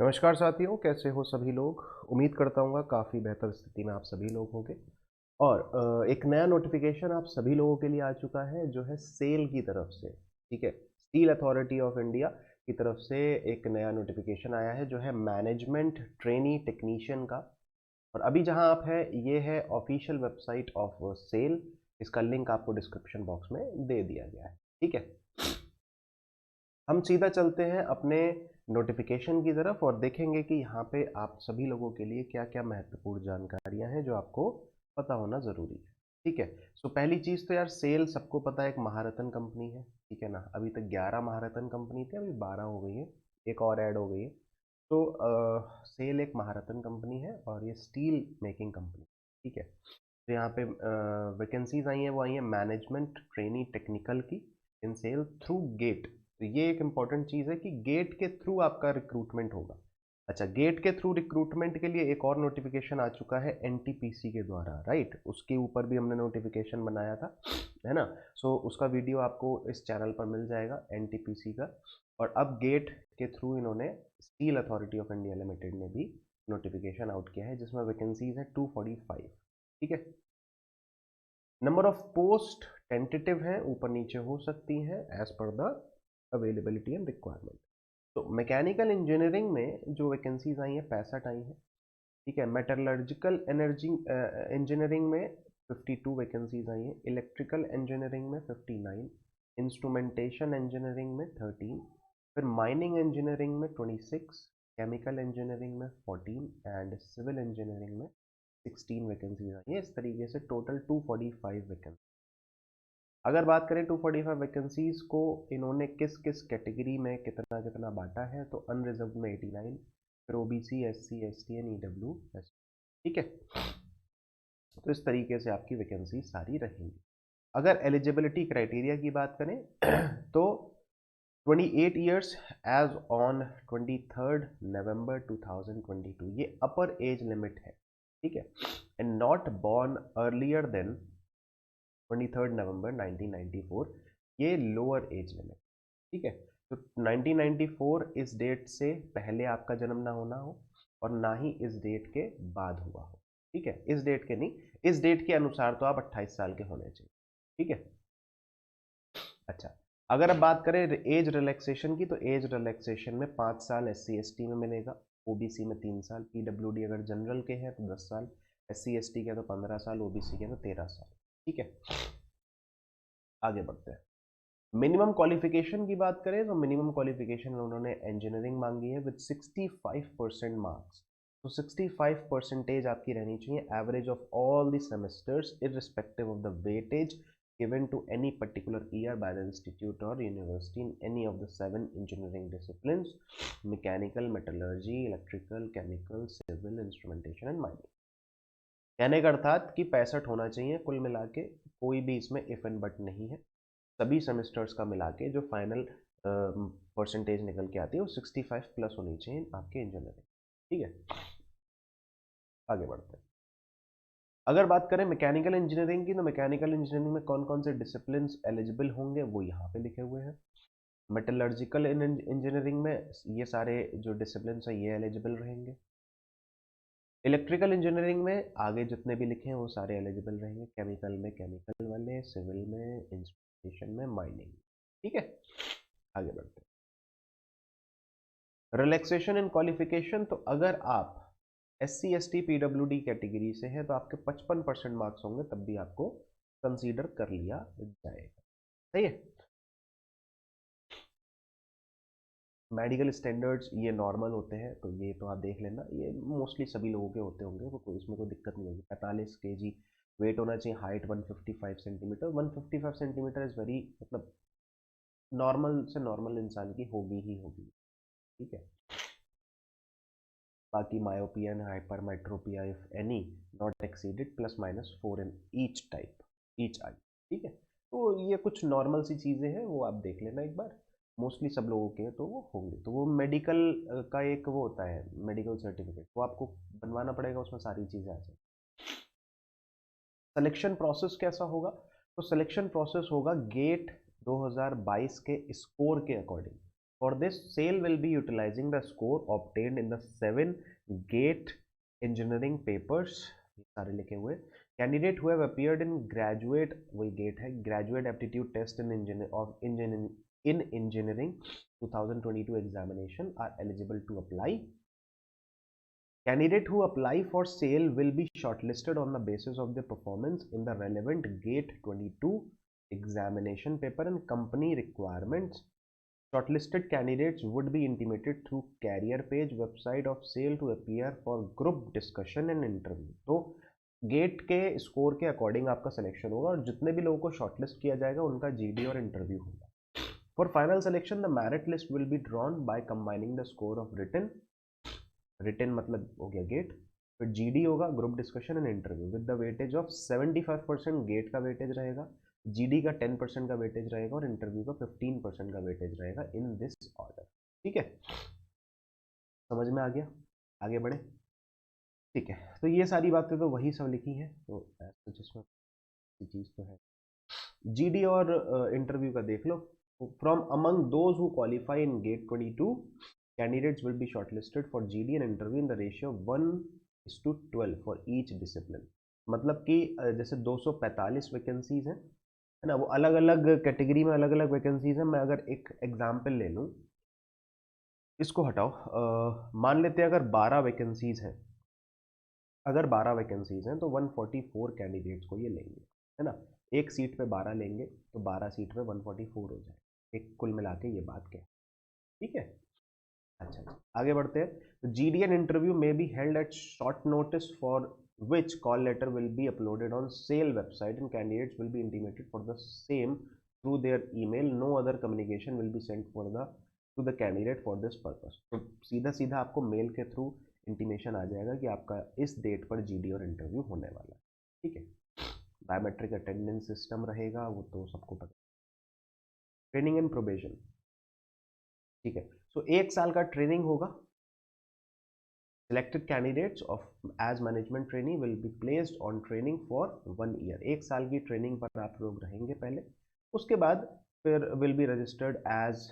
नमस्कार साथियों, कैसे हो सभी लोग। उम्मीद करता हूँ काफ़ी बेहतर स्थिति में आप सभी लोग होंगे। और एक नया नोटिफिकेशन आप सभी लोगों के लिए आ चुका है जो है सेल की तरफ से। ठीक है, स्टील अथॉरिटी ऑफ इंडिया की तरफ से एक नया नोटिफिकेशन आया है जो है मैनेजमेंट ट्रेनी टेक्नीशियन का। और अभी जहां आप है ये है ऑफिशियल वेबसाइट ऑफ सेल। इसका लिंक आपको डिस्क्रिप्शन बॉक्स में दे दिया गया है। ठीक है, हम सीधा चलते हैं अपने नोटिफिकेशन की तरफ और देखेंगे कि यहाँ पे आप सभी लोगों के लिए क्या क्या महत्वपूर्ण जानकारियां हैं जो आपको पता होना ज़रूरी है। ठीक है, सो पहली चीज़ तो यार सेल सबको पता है एक महारत्न कंपनी है। ठीक है ना, अभी तक 11 महारत्न कंपनी थे, अभी 12 हो गई है, एक और ऐड हो गई है। तो सेल एक महारत्न कंपनी है और ये स्टील मेकिंग कंपनी। ठीक है, तो यहाँ पे वैकेंसीज आई हैं, वो आई हैं मैनेजमेंट ट्रेनी टेक्निकल की इन सेल थ्रू गेट। तो ये एक इंपॉर्टेंट चीज़ है कि गेट के थ्रू आपका रिक्रूटमेंट होगा। अच्छा, गेट के थ्रू रिक्रूटमेंट के लिए एक और नोटिफिकेशन आ चुका है एनटीपीसी के द्वारा, राइट। उसके ऊपर भी हमने नोटिफिकेशन बनाया था, है ना। सो उसका वीडियो आपको इस चैनल पर मिल जाएगा एनटीपीसी का। और अब गेट के थ्रू इन्होंने steel authority of India limited ने भी नोटिफिकेशन आउट किया है जिसमें वैकेंसीज है 245। ठीक है, नंबर ऑफ पोस्ट टेंटेटिव हैं, ऊपर नीचे हो सकती हैं as per the availability and requirement. तो मैकेनिकल इंजीनियरिंग में जो वैकेंसीज आई हैं 65 आई हैं। ठीक है, मेटलर्जिकल एनर्जी इंजीनियरिंग में 52 वैकेंसीज आई हैं। इलेक्ट्रिकल इंजीनियरिंग में 59, इंस्ट्रूमेंटेशन इंजीनियरिंग में 13, फिर माइनिंग इंजीनियरिंग में 26, केमिकल इंजीनियरिंग में 14 एंड सिविल इंजीनियरिंग में 16 वैकेंसीज आई हैं। इस तरीके से टोटल 245 वैकेंसी। अगर बात करें 245 वैकेंसीज को इन्होंने किस किस कैटेगरी में कितना कितना बांटा है, तो अनरिजर्व में 89, फिर OBC, SC, ST and EWS. ठीक है, तो इस तरीके से आपकी वैकेंसी सारी रहेंगी। अगर एलिजिबिलिटी क्राइटेरिया की बात करें तो 28 ईयर्स एज ऑन 23 नवंबर 2022 ये अपर एज लिमिट है। ठीक है, and not born earlier than 23 November 1994 ये लोअर एज लिमिट। ठीक है, तो 1994 इस डेट से पहले आपका जन्म ना होना हो और ना ही इस डेट के बाद हुआ हो। ठीक है, इस डेट के नहीं, इस डेट के अनुसार तो आप 28 साल के होने चाहिए। ठीक है, अच्छा, अगर अब बात करें एज रिलैक्सेशन की, तो एज रिलैक्सेशन में 5 साल एससी एसटी में मिलेगा, ओबीसी में 3 साल, पीडब्ल्यूडी अगर जनरल के हैं तो 10 साल, एससी एसटी के तो 15 साल, ओबीसी के तो 13 साल। ठीक है, आगे बढ़ते हैं। मिनिमम क्वालिफिकेशन की बात करें तो मिनिमम क्वालिफिकेशन में उन्होंने इंजीनियरिंग मांगी है विद 65% मार्क्स। तो 65 परसेंटेज आपकी रहनी चाहिए average of all the semesters irrespective of the weightage given to any particular year by the institute or university in any of the 7 engineering disciplines: mechanical, metallurgy, electrical, chemical, civil, instrumentation and mining। कहने का अर्थात कि 65 होना चाहिए कुल मिला के, कोई भी इसमें इफ एंड बट नहीं है। सभी सेमेस्टर्स का मिला के जो फाइनल परसेंटेज निकल के आती है वो 65 प्लस होनी चाहिए आपके इंजीनियरिंग। ठीक है, आगे बढ़ते हैं। अगर बात करें मैकेनिकल इंजीनियरिंग की, तो मैकेनिकल इंजीनियरिंग में कौन कौन से डिसिप्लिन एलिजिबल होंगे वो यहाँ पे लिखे हुए हैं। मेटलर्जिकल इंजीनियरिंग में ये सारे जो डिसिप्लिन है ये एलिजिबल रहेंगे। इलेक्ट्रिकल इंजीनियरिंग में आगे जितने भी लिखे हैं वो सारे एलिजिबल रहेंगे। केमिकल में केमिकल वाले, सिविल में, इंस्ट्रूमेंटेशन में, माइनिंग। ठीक है, आगे बढ़ते हैं। रिलैक्सेशन इन क्वालिफिकेशन, तो अगर आप एससी एसटी पीडब्ल्यूडी कैटेगरी से हैं तो आपके 55% मार्क्स होंगे तब भी आपको कंसीडर कर लिया जाएगा। सही है, मेडिकल स्टैंडर्ड्स ये नॉर्मल होते हैं तो ये तो आप देख लेना, ये मोस्टली सभी लोगों के होते होंगे, तो कोई इसमें कोई दिक्कत नहीं होगी। 45 kg वेट होना चाहिए, height 155 centimetre. 155 centimetre is very, मतलब नॉर्मल से नॉर्मल इंसान की होगी ही होगी। ठीक है, बाकी myopia and hypermetropia if any not exceeded +- 4 in each type, each eye. ठीक है, तो ये कुछ नॉर्मल सी चीज़ें हैं, वो आप देख लेना एक बार। मोस्टली सब लोगों के तो वो होंगे, तो वो मेडिकल का एक वो होता है मेडिकल सर्टिफिकेट, वो आपको बनवाना पड़ेगा, उसमें सारी चीज़ें आ जाए। सिलेक्शन प्रोसेस कैसा होगा, तो सिलेक्शन प्रोसेस होगा गेट 2022 के स्कोर के according. For this, SAIL will be utilizing the score obtained in the 7 GATE engineering papers. सारे लिखे हुए. Candidate who have appeared in graduate, वही GATE है, graduate aptitude test in engineering 2022 examination are eligible to apply. Candidate who apply for SAIL will be shortlisted on the basis of their performance in the relevant GATE 22 examination paper and company requirements. Shortlisted candidates would be intimated through career page website of SAIL to appear for group discussion and interview. तो gate के score के according आपका selection होगा और जितने भी लोगों को शॉर्टलिस्ट किया जाएगा उनका जीडी और इंटरव्यू होगा. For final selection the merit list will be drawn by combining the score of written मतलब हो गया गेट, फिर जीडी होगा, group discussion and interview with the weightage of 75% GATE का वेटेज रहेगा, जीडी का 10% का वेटेज रहेगा और इंटरव्यू का 15% का वेटेज रहेगा इन दिस ऑर्डर. ठीक है, समझ में आ गया? आगे बढ़े. ठीक है, तो ये सारी बातें तो वही सब लिखी हैं, तो जिसमें चीज़ तो है. जीडी और इंटरव्यू का देख लो. From among those who qualify in GATE 22 candidates will be shortlisted for GD and interview in the ratio 1:12 for each discipline. मतलब कि जैसे 245 वैकेंसीज हैं, है ना, वो अलग अलग कैटेगरी में अलग अलग वैकेंसीज हैं. मैं अगर एक एग्जाम्पल ले लूँ, इसको हटाओ, मान लेते हैं अगर 12 वैकेंसीज हैं, अगर 12 वैकेंसीज हैं तो 144 कैंडिडेट्स को ये लेंगे, है ना. एक सीट पे 12 लेंगे तो 12 सीट पे 144 हो जाए. एक कुल मिला के ये बात क्या है. ठीक है, अच्छा आगे बढ़ते हैं. GD and interview may be held at short notice for which call letter will be uploaded on SAIL website and candidates will be intimated for the same through their email. No other communication will be sent to the candidate for this purpose. तो सीधा सीधा आपको mail के through intimation आ जाएगा कि आपका इस date पर जीडी और इंटरव्यू होने वाला है. ठीक है, बायोमेट्रिक अटेंडेंस सिस्टम रहेगा, वो तो सबको पता. Training and probation. ठीक है, सो 1 साल का ट्रेनिंग होगा. Selected candidates of as management trainee will be placed on training for 1 year. 1 साल की ट्रेनिंग पर आप लोग रहेंगे पहले, उसके बाद फिर will be registered as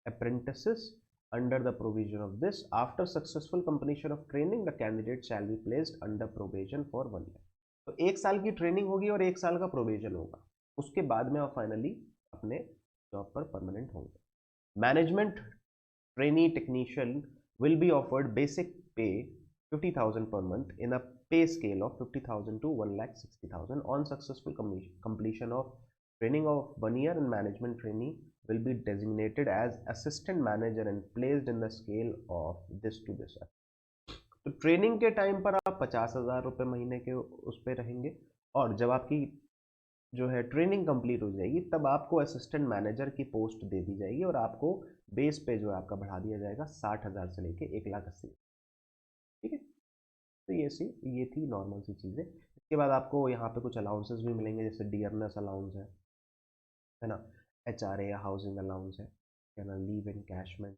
apprentices under the provision of this. After successful completion of training, the candidate shall be placed under probation for 1 year. तो 1 साल की ट्रेनिंग होगी और 1 साल का प्रोबेशन होगा, उसके बाद में आप फाइनली अपने जॉब पर परमानेंट होंगे. Management trainee technician will be offered basic pay 50,000 per month in a pay scale of 50,000 to 1,60,000 on successful completion of training of 1 year. And management trainee will be designated as assistant manager and placed in the scale of this to this. तो training के time पर आप 50,000 रुपये महीने के उस पर रहेंगे और जब आपकी जो है ट्रेनिंग कंप्लीट हो जाएगी तब आपको असिस्टेंट मैनेजर की पोस्ट दे दी जाएगी और आपको बेस पे जो है आपका बढ़ा दिया जाएगा 60,000 से लेके 1,80,000. ठीक है, तो ये थी नॉर्मल सी चीज़ें. इसके बाद आपको यहाँ पे कुछ अलाउंसेस भी मिलेंगे, जैसे डियरनेस अलाउंस है ना, HRA या हाउसिंग अलाउंस है ना, लीव एनकैशमेंट,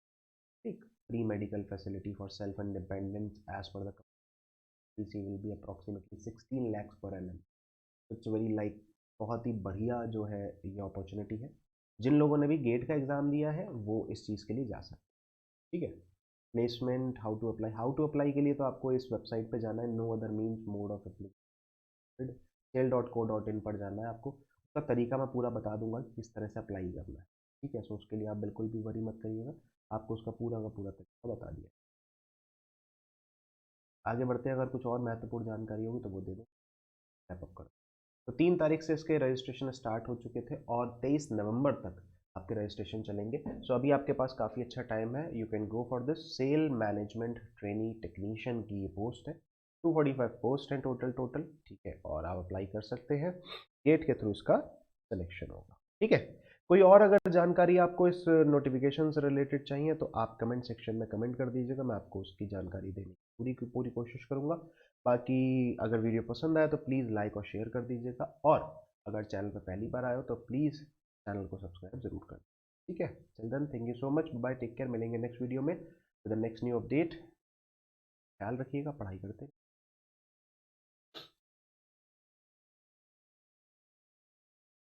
ठीक, pre medical facility for self and dependence as per the PC will be approximately 16 lakhs per annum. It's very like बहुत ही बढ़िया जो है ये अपॉर्चुनिटी है. जिन लोगों ने भी गेट का एग्ज़ाम दिया है वो इस चीज़ के लिए जा सकते हैं. ठीक है, प्लेसमेंट हाउ टू अप्लाई के लिए तो आपको इस वेबसाइट पे जाना है, no other means mode of application SAIL.co.in पर जाना है आपको. उसका तरीका मैं पूरा बता दूंगा किस तरह से अप्लाई करना है. ठीक है, सो उसके लिए आप बिल्कुल भी वरी मत करिएगा, आपको उसका पूरा का पूरा तरीका बता दिया. आगे बढ़ते हैं, अगर कुछ और महत्वपूर्ण जानकारी होगी तो वो दे दो, रैप अप करो. तो 3 तारीख से इसके रजिस्ट्रेशन स्टार्ट हो चुके थे और 23 नवंबर तक आपके रजिस्ट्रेशन चलेंगे. सो अभी आपके पास काफ़ी अच्छा टाइम है. You can go for this. SAIL management trainee technician की ये पोस्ट है, 245 पोस्ट हैं टोटल. ठीक है, और आप अप्लाई कर सकते हैं, गेट के थ्रू इसका सिलेक्शन होगा. ठीक है, कोई और अगर जानकारी आपको इस नोटिफिकेशन से रिलेटेड चाहिए तो आप कमेंट सेक्शन में कमेंट कर दीजिएगा, मैं आपको उसकी जानकारी देने की पूरी कोशिश करूँगा. बाकी अगर वीडियो पसंद आए तो प्लीज़ लाइक और शेयर कर दीजिएगा, और अगर चैनल पर पहली बार आए हो तो प्लीज़ चैनल को सब्सक्राइब जरूर करें. ठीक है, चल then, thank you so much, bye, take care. मिलेंगे नेक्स्ट वीडियो में with the next new update. ख्याल रखिएगा, पढ़ाई करते